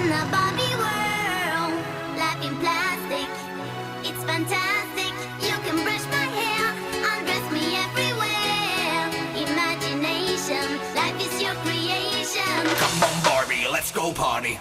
in a Barbie world, life in plastic, it's fantastic. You can brush my hair, undress me everywhere. Imagination, life is your creation. Come on, Barbie, let's go party.